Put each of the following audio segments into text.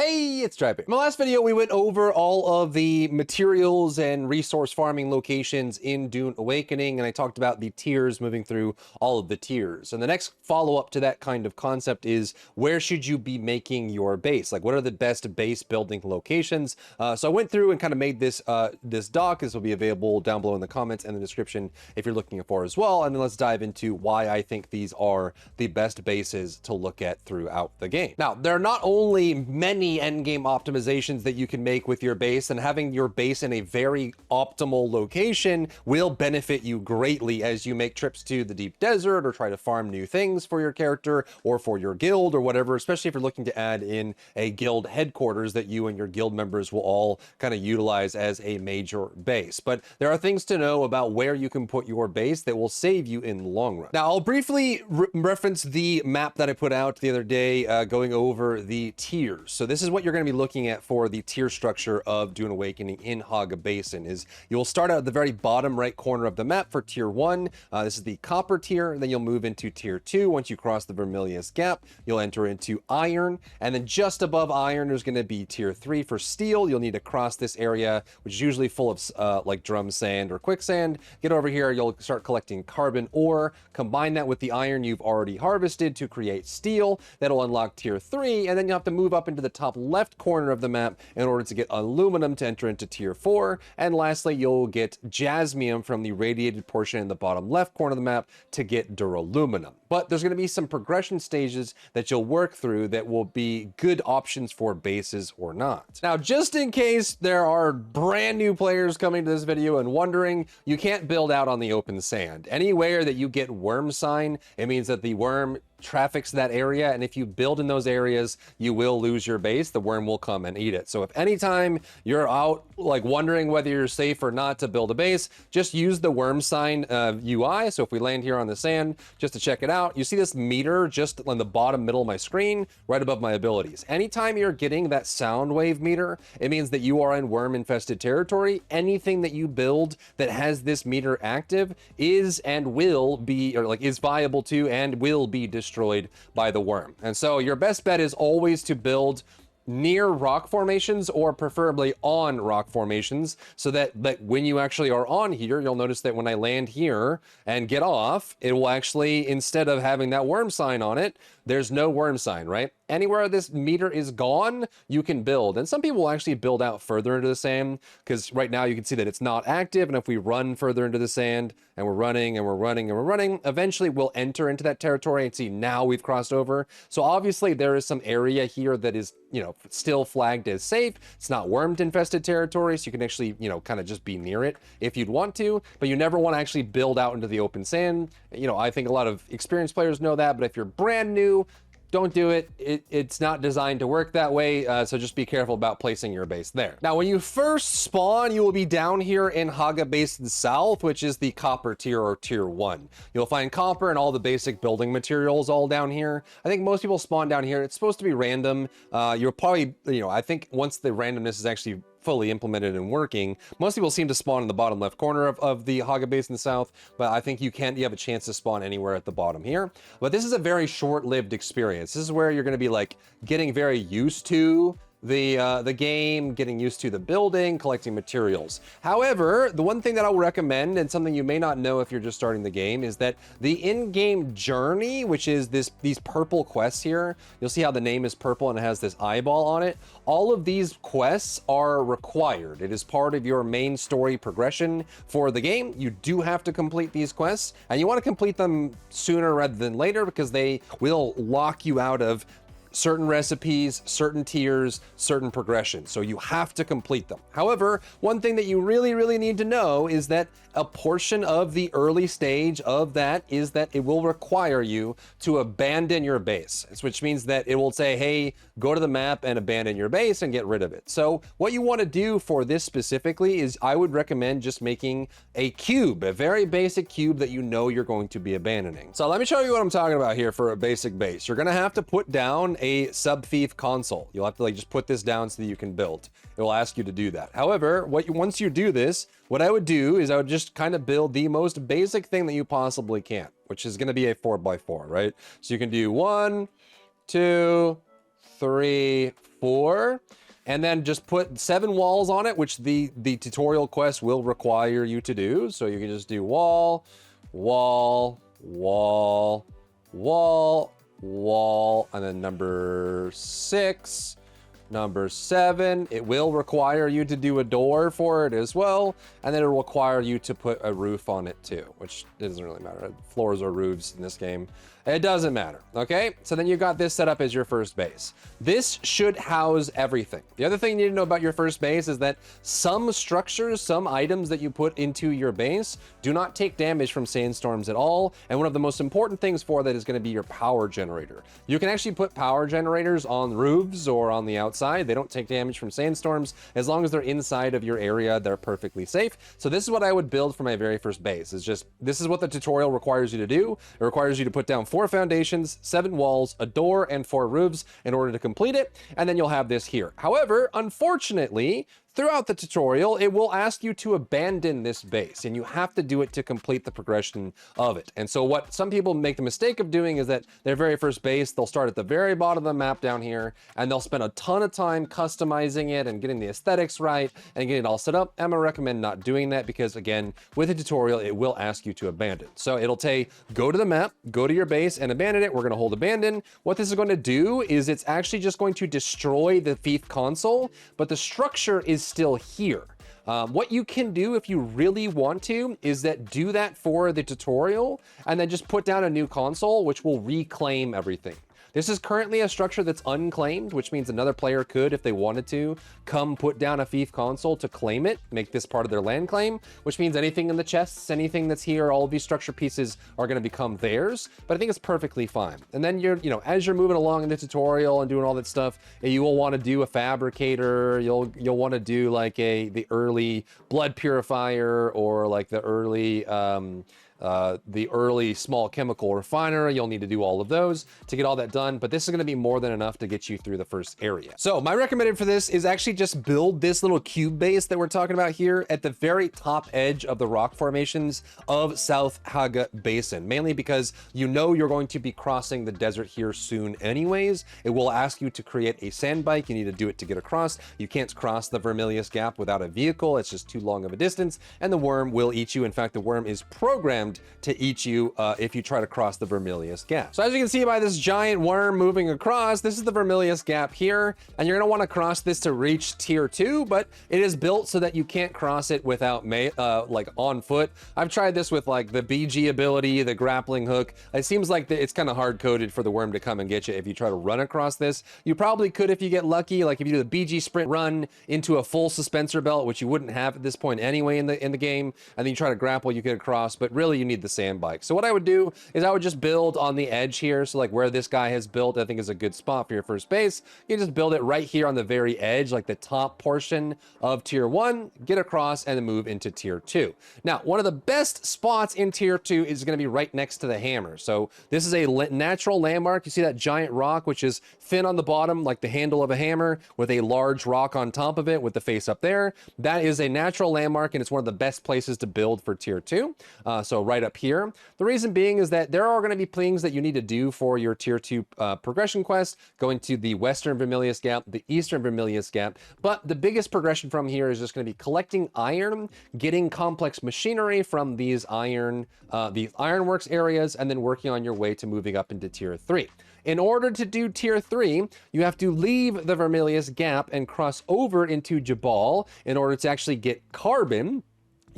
Hey, it's Drybear. In my last video, we went over all of the materials and resource farming locations in Dune Awakening, and I talked about the tiers, moving through all of the tiers. And the next follow-up to that kind of concept is, where should you be making your base? Like, what are the best base building locations? So I went through and kind of made this this doc. This will be available down below in the comments and the description if you're looking for as well. And then let's dive into why I think these are the best bases to look at throughout the game. Now, there are not only many endgame optimizations that you can make with your base, and having your base in a very optimal location will benefit you greatly as you make trips to the deep desert or try to farm new things for your character or for your guild or whatever, especially if you're looking to add in a guild headquarters that you and your guild members will all kind of utilize as a major base. But there are things to know about where you can put your base that will save you in the long run. Now, I'll briefly reference the map that I put out the other day going over the tiers. So this is what you're going to be looking at for the tier structure of Dune Awakening in Hagga Basin. Is you'll start out at the very bottom right corner of the map for tier 1. This is the copper tier. Then you'll move into tier 2. Once you cross the Vermilius Gap, you'll enter into iron. And then just above iron, there's going to be tier 3 for steel. You'll need to cross this area, which is usually full of like drum sand or quicksand. Get over here, you'll start collecting carbon ore. Combine that with the iron you've already harvested to create steel. That'll unlock tier 3. And then you'll have to move up into the top left corner of the map in order to get aluminum to enter into tier 4. And lastly, you'll get jasmium from the radiated portion in the bottom left corner of the map to get duraluminum. But there's going to be some progression stages that you'll work through that will be good options for bases or not. Now, just in case there are brand new players coming to this video and wondering, you can't build out on the open sand. Anywhere that you get worm sign, it means that the worm traffics that area, and if you build in those areas, you will lose your base. The worm will come and eat it. So if anytime you're out like wondering whether you're safe or not to build a base, just use the worm sign UI. So if we land here on the sand, just to check it out, you see this meter just on the bottom middle of my screen, right above my abilities. Anytime you're getting that sound wave meter, it means that you are in worm infested territory. Anything that you build that has this meter active is and will be, or like is viable to and will be destroyed by the worm. And so your best bet is always to build near rock formations, or preferably on rock formations, so that when you actually are on here, you'll notice that when I land here and get off, it will actually, instead of having that worm sign on it, there's no worm sign, right? Anywhere this meter is gone, you can build. And some people will actually build out further into the sand, because right now you can see that it's not active. And if we run further into the sand and we're running and we're running and we're running, eventually we'll enter into that territory and see now we've crossed over. So obviously there is some area here that is, you know, still flagged as safe. It's not worm infested territory, so you can actually, you know, kind of just be near it if you'd want to, but you never want to actually build out into the open sand. You know, I think a lot of experienced players know that, but if you're brand new, don't do it. It's not designed to work that way, so just be careful about placing your base there. Now, when you first spawn, you will be down here in Hagga Basin South, which is the copper tier, or tier 1. You'll find copper and all the basic building materials all down here. I think most people spawn down here. It's supposed to be random. You'll probably, you know, I think once the randomness is actually fully implemented and working, most people seem to spawn in the bottom left corner of the Hagga Basin South, but I think you have a chance to spawn anywhere at the bottom here. But this is a very short-lived experience. This is where you're going to be like getting very used to the game, getting used to the building, collecting materials. However, the one thing that I'll recommend, and something you may not know if you're just starting the game, is that the in-game journey, which is these purple quests here, you'll see how the name is purple and it has this eyeball on it. All of these quests are required. It is part of your main story progression for the game. You do have to complete these quests, and you want to complete them sooner rather than later, because they will lock you out of certain recipes, certain tiers, certain progressions. So you have to complete them. However, one thing that you really need to know is that a portion of the early stage of that is that it will require you to abandon your base, which means that it will say, hey, go to the map and abandon your base and get rid of it. So what you want to do for this specifically is, I would recommend just making a cube, a very basic cube that you know you're going to be abandoning. So let me show you what I'm talking about here for a basic base. You're going to have to put down a sub-thief console. You'll have to like just put this down so that you can build. It will ask you to do that. However, once you do this, what I would do is I would just kind of build the most basic thing that you possibly can, which is going to be a 4x4, right? So you can do 1, 2, 3, 4. And then just put 7 walls on it, which the tutorial quest will require you to do. So you can just do wall, wall, wall, wall, wall, and then number 6, number 7. It will require you to do a door for it as well, and then it'll require you to put a roof on it too, which doesn't really matter. Floors or roofs in this game, it doesn't matter. Okay, so then you got this set up as your first base. This should house everything. The other thing you need to know about your first base is that some structures, some items that you put into your base do not take damage from sandstorms at all, and one of the most important things for that is going to be your power generator. You can actually put power generators on roofs or on the outside. They don't take damage from sandstorms. As long as they're inside of your area, they're perfectly safe. So this is what I would build for my very first base. This is what the tutorial requires you to do. It requires you to put down 4 foundations, 7 walls, a door, and 4 roofs in order to complete it, and then you'll have this here. However, unfortunately, throughout the tutorial, it will ask you to abandon this base, and you have to do it to complete the progression of it. And so what some people make the mistake of doing is that their very first base, they'll start at the very bottom of the map down here, and they'll spend a ton of time customizing it and getting the aesthetics right and getting it all set up. I'm gonna recommend not doing that because, again, with the tutorial, it will ask you to abandon. So it'll say, go to the map, go to your base, and abandon it. We're gonna hold abandon. What this is going to do is it's actually just going to destroy the thief console, but the structure is still here. What you can do if you really want to is do that for the tutorial and then just put down a new console, which will reclaim everything. This is currently a structure that's unclaimed, which means another player could, if they wanted to, come put down a thief console to claim it, make this part of their land claim, which means anything in the chests, anything that's here, all of these structure pieces are going to become theirs. But I think it's perfectly fine. And then as you're moving along in the tutorial and doing all that stuff, you will want to do a fabricator. You'll want to do like the early blood purifier or like the early small chemical refiner. You'll need to do all of those to get all that done, but this is going to be more than enough to get you through the first area. So my recommended for this is actually just build this little cube base that we're talking about here at the very top edge of the rock formations of South Hagga Basin, mainly because you're going to be crossing the desert here soon anyways. It will ask you to create a sand bike. You need to do it to get across. You can't cross the Vermilius Gap without a vehicle. It's just too long of a distance, and the worm will eat you. In fact, the worm is programmed to eat you if you try to cross the Vermilius Gap. So as you can see by this giant worm moving across, this is the Vermilius Gap here, and you're going to want to cross this to reach tier 2, but it is built so that you can't cross it without like on foot. I've tried this with like the BG ability, the grappling hook. It seems like it's kind of hard-coded for the worm to come and get you if you try to run across this. You probably could if you get lucky, like if you do the BG sprint run into a full suspensor belt, which you wouldn't have at this point anyway in the game, and then you try to grapple, you get across, but really you need the sand bike. So what I would do is I would just build on the edge here. So like where this guy has built, I think is a good spot for your first base. You just build it right here on the very edge, like the top portion of tier 1, get across and then move into tier 2. Now, one of the best spots in tier 2 is going to be right next to the hammer. So this is a natural landmark. You see that giant rock, which is thin on the bottom, like the handle of a hammer, with a large rock on top of it with the face up there. That is a natural landmark, and it's one of the best places to build for tier 2. So right up here. The reason being is that there are going to be things that you need to do for your tier 2 progression quest, going to the western Vermilius Gap, the eastern Vermilius Gap, but the biggest progression from here is just going to be collecting iron, getting complex machinery from these ironworks areas, and then working on your way to moving up into tier 3. In order to do tier 3, you have to leave the Vermilius Gap and cross over into Jabal in order to actually get carbon.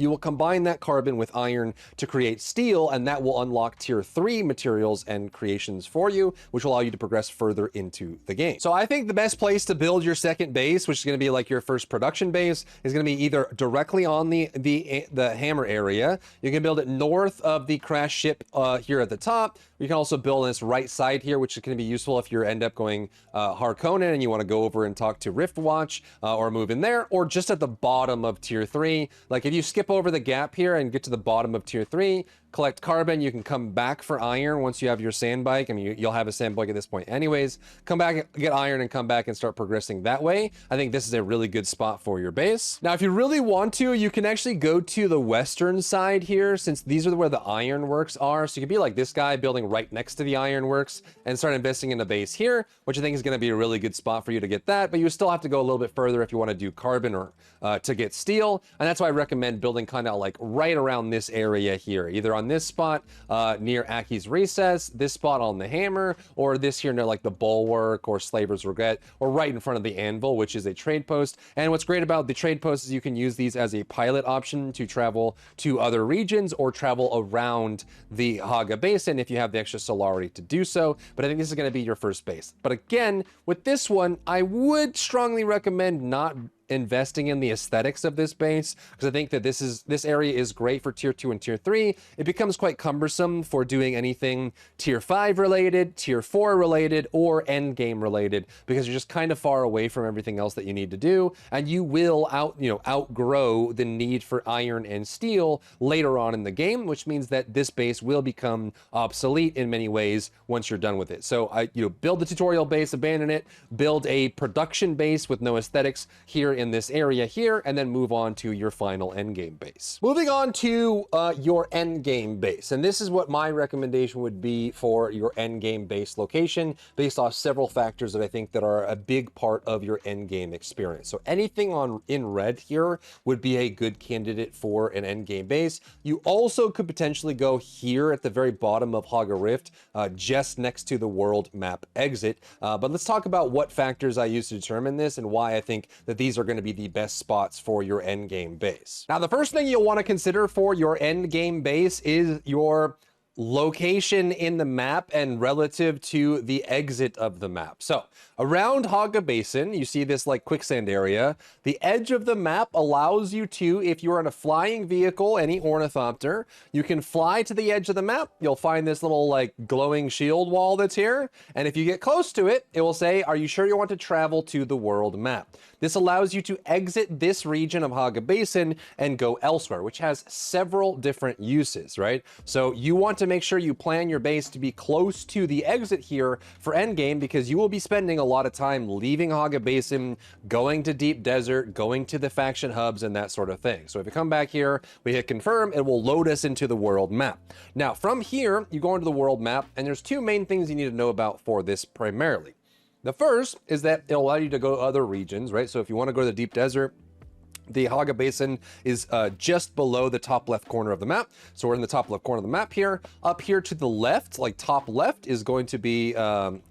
You will combine that carbon with iron to create steel, and that will unlock tier 3 materials and creations for you, which will allow you to progress further into the game. So I think the best place to build your second base, which is going to be like your first production base, is going to be either directly on the hammer area. You can build it north of the crash ship here at the top. You can also build on this right side here, which is going to be useful if you end up going Harkonnen and you want to go over and talk to Riftwatch or move in there, or just at the bottom of tier 3. Like if you skip over the gap here and get to the bottom of tier 3, collect carbon. You can come back for iron once you have your sand bike. I mean, you'll have a sand bike at this point anyways. Come back, get iron, and come back and start progressing that way. I think this is a really good spot for your base. Now, if you really want to, you can actually go to the western side here, since these are where the ironworks are. So you could be like this guy, building right next to the ironworks, and start investing in a base here, which I think is going to be a really good spot for you to get that. But you still have to go a little bit further if you want to do carbon or to get steel. And that's why I recommend building kind of like right around this area here, either on this spot near Aki's Recess, this spot on the hammer, or this here near like the bulwark or Slaver's Regret, or right in front of the anvil, which is a trade post. And what's great about the trade posts is you can use these as a pilot option to travel to other regions or travel around the Hagga Basin if you have the extra solarity to do so. But I think this is going to be your first base. But again, with this one, I would strongly recommend not investing in the aesthetics of this base, because I think that this area is great for tier 2 and tier 3. It becomes quite cumbersome for doing anything tier 5 related, tier 4 related, or end game related, because you're just kind of far away from everything else that you need to do, and you will outgrow the need for iron and steel later on in the game, which means that this base will become obsolete in many ways once you're done with it. So build the tutorial base, abandon it, build a production base with no aesthetics here in this area here, and then move on to your final endgame base. Moving on to your endgame base, and this is what my recommendation would be for your endgame base location, based off several factors that I think that are a big part of your endgame experience. So anything in red here would be a good candidate for an endgame base. You also could potentially go here at the very bottom of Hagga Rift, just next to the world map exit. But let's talk about what factors I use to determine this and why I think that these are going to be the best spots for your end game base. Now, the first thing you'll want to consider for your end game base is your location in the map and relative to the exit of the map. So around Hagga Basin, you see this like quicksand area. The edge of the map allows you to, if you're in a flying vehicle, any ornithopter, you can fly to the edge of the map. You'll find this little like glowing shield wall that's here. And if you get close to it, it will say, are you sure you want to travel to the world map? This allows you to exit this region of Hagga Basin and go elsewhere, which has several different uses, right? So you want to make sure you plan your base to be close to the exit here for endgame, because you will be spending a lot of time leaving Hagga Basin, going to deep desert, going to the faction hubs, and that sort of thing. So if you come back here, we hit confirm, it will load us into the world map. Now from here, you go into the world map, and there's two main things you need to know about for this primarily. The first is that it'll allow you to go to other regions, right? So if you want to go to the deep desert, the Hagga Basin is just below the top left corner of the map. So we're in the top left corner of the map here. Up here to the left, like top left, is going to be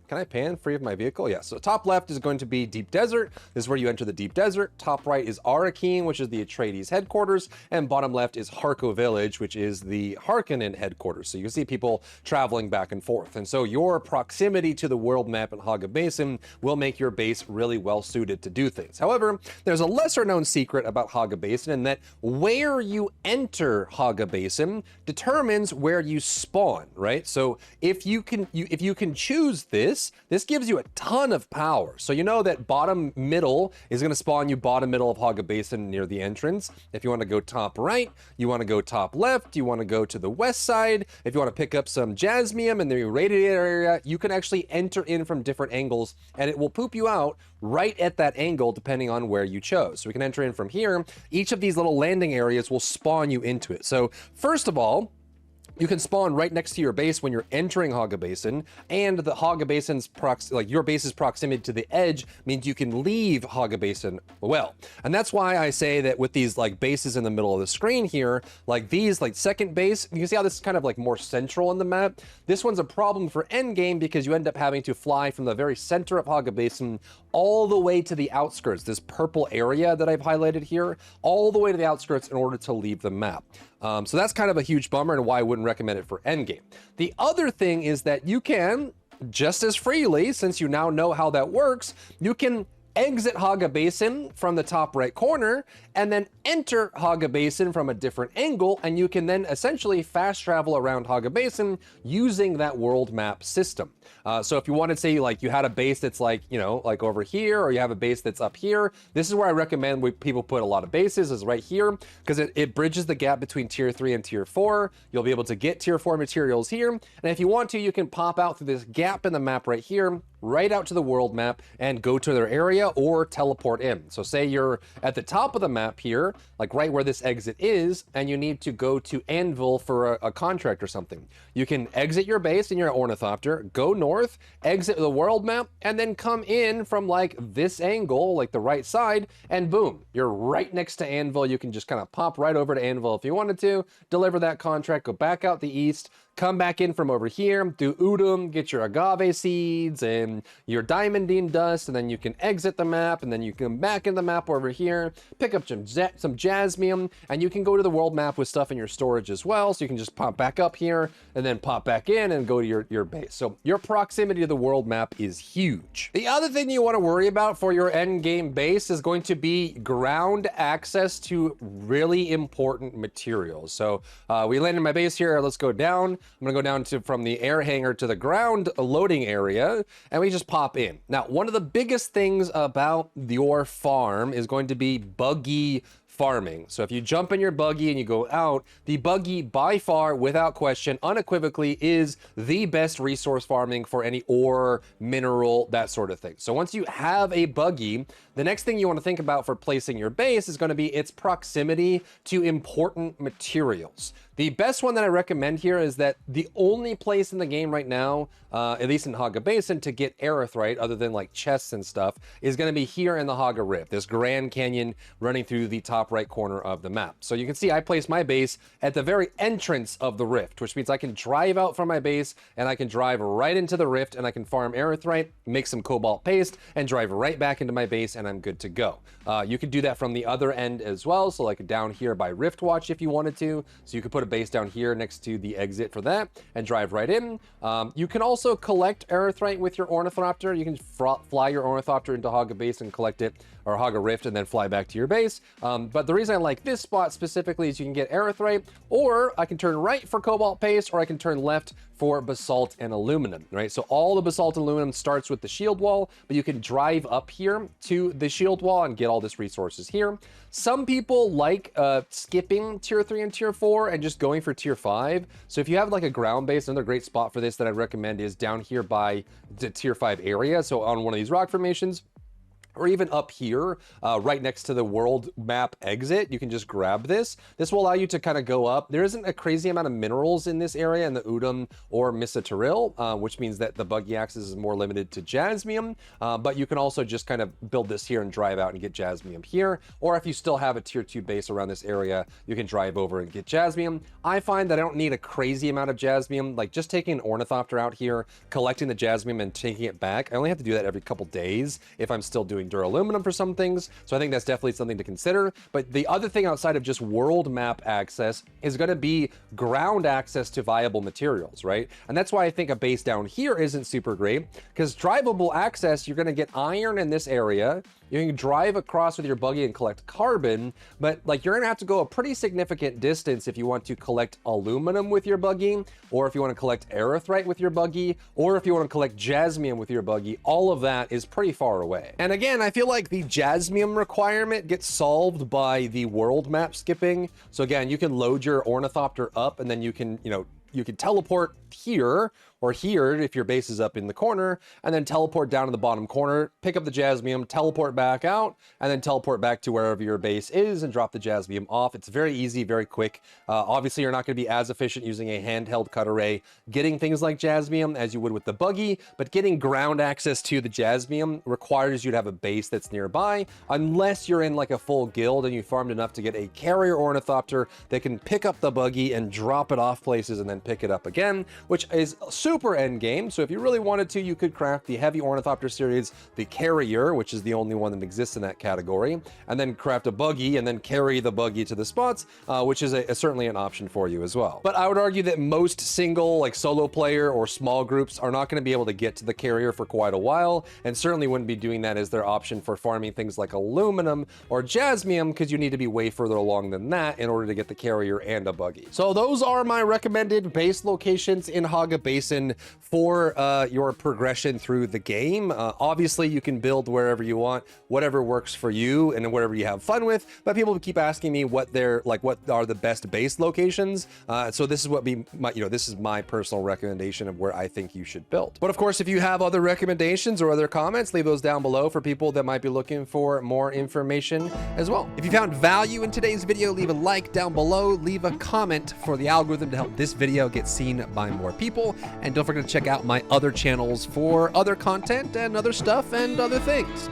can I pan free of my vehicle? Yeah, so top left is going to be deep desert. This is where you enter the deep desert. Top right is Arakis, which is the Atreides headquarters, and bottom left is Harko Village, which is the Harkonnen headquarters. So you can see people traveling back and forth. And so your proximity to the world map in Hagga Basin will make your base really well suited to do things. However, there's a lesser known secret about Hagga Basin, in that where you enter Hagga Basin determines where you spawn, right? So if you can choose this gives you a ton of power. So you know that bottom middle is going to spawn you bottom middle of Hagga Basin near the entrance. If you want to go top right, you want to go top left, you want to go to the west side. If you want to pick up some jasmium in the radiator area, you can actually enter in from different angles, and it will poop you out right at that angle depending on where you chose. So we can enter in from here. Each of these little landing areas will spawn you into it. So first of all, you can spawn right next to your base when you're entering Hagga Basin, and the Hagga Basin's your base's proximity to the edge means you can leave Hagga Basin well. And that's why I say that with these like bases in the middle of the screen here, like these, like second base, you can see how this is kind of like more central in the map. This one's a problem for endgame because you end up having to fly from the very center of Hagga Basin all the way to the outskirts, this purple area that I've highlighted here, all the way to the outskirts in order to leave the map. So that's kind of a huge bummer, and why I wouldn't recommend it for endgame. The other thing is that you can, just as freely, since you now know how that works, you can exit Hagga Basin from the top right corner, and then enter Hagga Basin from a different angle, and you can then essentially fast travel around Hagga Basin using that world map system. So if you wanted to say like you had a base that's like, you know, like over here, or you have a base that's up here, this is where I recommend people put a lot of bases, is right here, because it bridges the gap between tier 3 and tier 4. You'll be able to get tier 4 materials here, and if you want to, you can pop out through this gap in the map right here, right out to the world map and go to their area or teleport in. So say you're at the top of the map here, like right where this exit is, and you need to go to Anvil for a contract or something. You can exit your base in your ornithopter, go north, exit the world map, and then come in from like this angle, like the right side, and boom, you're right next to Anvil. You can just kind of pop right over to Anvil if you wanted to, deliver that contract, go back out the east, come back in from over here, do Udum, get your agave seeds and your diamondine dust, and then you can exit the map, and then you come back in the map over here, pick up some jasmium, and you can go to the world map with stuff in your storage as well, so you can just pop back up here, and then pop back in and go to your base. So your proximity to the world map is huge. The other thing you want to worry about for your end game base is going to be ground access to really important materials. So we landed my base here, let's go down. I'm gonna go down from the air hangar to the ground loading area, and we just pop in. Now, one of the biggest things about your farm is going to be buggy farming. So if you jump in your buggy and you go out, the buggy by far, without question, unequivocally is the best resource farming for any ore, mineral, that sort of thing. So once you have a buggy, the next thing you want to think about for placing your base is going to be its proximity to important materials. The best one that I recommend here is that the only place in the game right now, at least in Hagga Basin, to get aerithrite, other than like chests and stuff, is going to be here in the Hagga Rift, this Grand Canyon running through the top right corner of the map. So you can see I placed my base at the very entrance of the rift, which means I can drive out from my base and I can drive right into the rift, and I can farm aerithrite, make some cobalt paste, and drive right back into my base, and I'm good to go. You could do that from the other end as well, so like down here by Rift Watch if you wanted to. So you could put a base down here next to the exit for that and drive right in. You can also collect aerithrite with your ornithopter. You can fly your ornithopter into Hagga Base and collect it, or Hagga Rift, and then fly back to your base. But the reason I like this spot specifically is you can get aerithrite, or I can turn right for cobalt paste, or I can turn left for basalt and aluminum, right? So all the basalt and aluminum starts with the shield wall, but you can drive up here to the shield wall and get all this resources here. Some people like skipping tier 3 and tier 4 and just going for tier 5. So if you have like a ground base, another great spot for this that I'd recommend is down here by the tier 5 area. So on one of these rock formations, or even up here, right next to the world map exit, you can just grab this. This will allow you to kind of go up. There isn't a crazy amount of minerals in this area in the Udum or Misataril, which means that the buggy access is more limited to jasmium, but you can also just kind of build this here and drive out and get jasmium here. Or if you still have a tier 2 base around this area, you can drive over and get jasmium. I find that I don't need a crazy amount of jasmium, like just taking an ornithopter out here, collecting the jasmium and taking it back. I only have to do that every couple days if I'm still doing duraluminum for some things, so I think that's definitely something to consider. But the other thing outside of just world map access is going to be ground access to viable materials, right? And that's why I think a base down here isn't super great, because drivable access, you're going to get iron in this area. You can drive across with your buggy and collect carbon, but like you're gonna have to go a pretty significant distance if you want to collect aluminum with your buggy, or if you want to collect aerithrite with your buggy, or if you want to collect jasmium with your buggy. All of that is pretty far away. And again, I feel like the jasmium requirement gets solved by the world map skipping. So again, you can load your ornithopter up, and then you can, you can teleport here or here if your base is up in the corner, and then teleport down to the bottom corner, pick up the jasmium, teleport back out, and then teleport back to wherever your base is and drop the jasmium off. It's very easy, very quick. Obviously, you're not going to be as efficient using a handheld cut array getting things like jasmium as you would with the buggy, but getting ground access to the jasmium requires you to have a base that's nearby, unless you're in like a full guild and you farmed enough to get a carrier ornithopter that can pick up the buggy and drop it off places and then pick it up again, which is super endgame. So if you really wanted to, you could craft the heavy ornithopter series, the carrier, which is the only one that exists in that category, and then craft a buggy and then carry the buggy to the spots, which is certainly an option for you as well. But I would argue that most single, like solo player or small groups are not going to be able to get to the carrier for quite a while, and certainly wouldn't be doing that as their option for farming things like aluminum or jasmium, because you need to be way further along than that in order to get the carrier and a buggy. So those are my recommended base locations in Hagga Basin for your progression through the game. Obviously, you can build wherever you want, whatever works for you and whatever you have fun with. But people keep asking me what are the best base locations. So this is this is my personal recommendation of where I think you should build. But of course, if you have other recommendations or other comments, leave those down below for people that might be looking for more information as well. If you found value in today's video, leave a like down below, leave a comment for the algorithm to help this video get seen by more people, and don't forget to check out my other channels for other content and other stuff and other things.